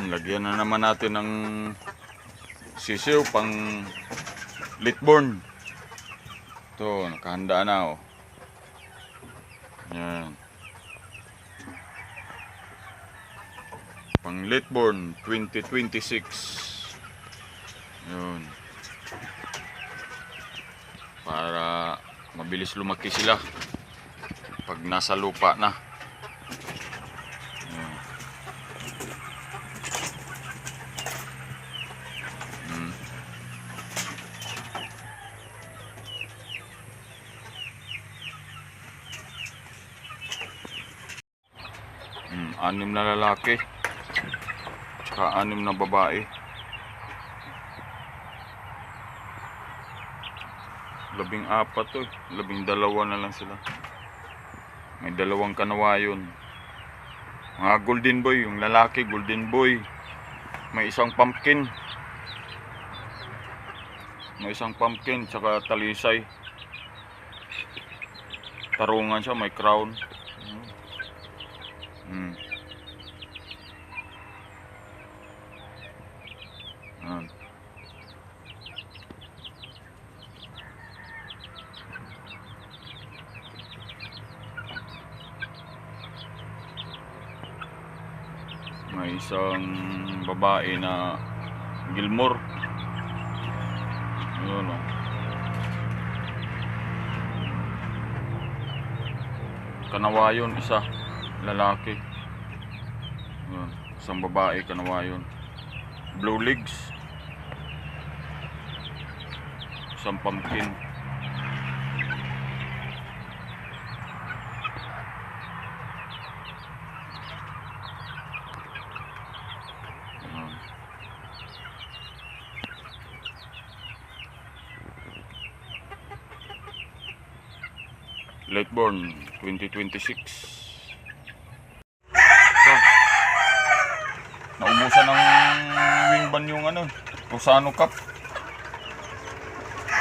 Lagyan na naman natin ng sisiw pang litborn. Ito, nakahanda na oh. Yan. Pang litborn 2026. Yun. Para mabilis lumaki sila pag nasa lupa na. Yun. Anim na lalaki tsaka 6 na babae. 14 to, 12 na lang sila. May 2 kanawayon. Mga golden boy, yung lalaki golden boy. May isang pumpkin. Tsaka talisay. Tarungan siya, may crown. May isang babae na Gilmore. Ayun o. Kanawayon isa, lalaki. Ayun, isang babae kanawayon. Blue legs. Isang pumpkin. Litborn 2026. So, naubusan ng wingban yung Rosano Cup.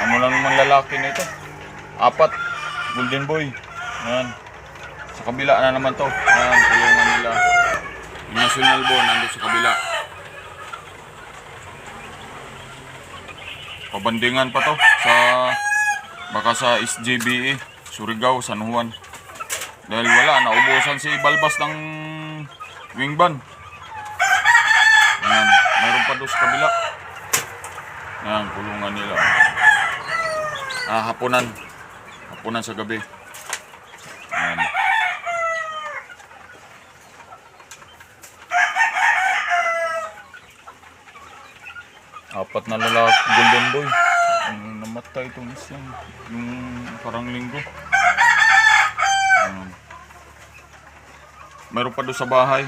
Ano lang naman lalaki na ito, 4 golden boy. Ayan. Sa kabila na naman to. Ayan, tulungan nila. Yung national ball nandun sa kabila. Pabandingan pa to sa baka sa SJBE Surigao, San Juan. Dahil wala, naubusan si Balbas ng wingban. Ayan, mayroon pa doon sa kabila. Ayan, kulungan nila. Hapunan sa gabi. Ayan. Apat na lalaki golden boy. Namatay itong isang yung parang linggo. Meron pa doon sa bahay.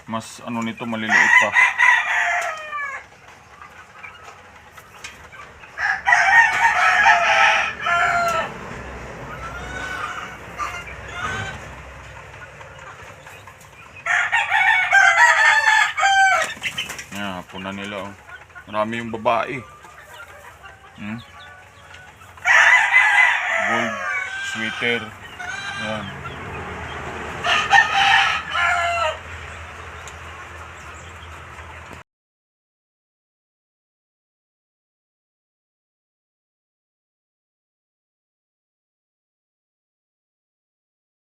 Mas nito, maliliit pa. Yan, hapunan nila oh. Marami yung babae. Gold sweater. Yan.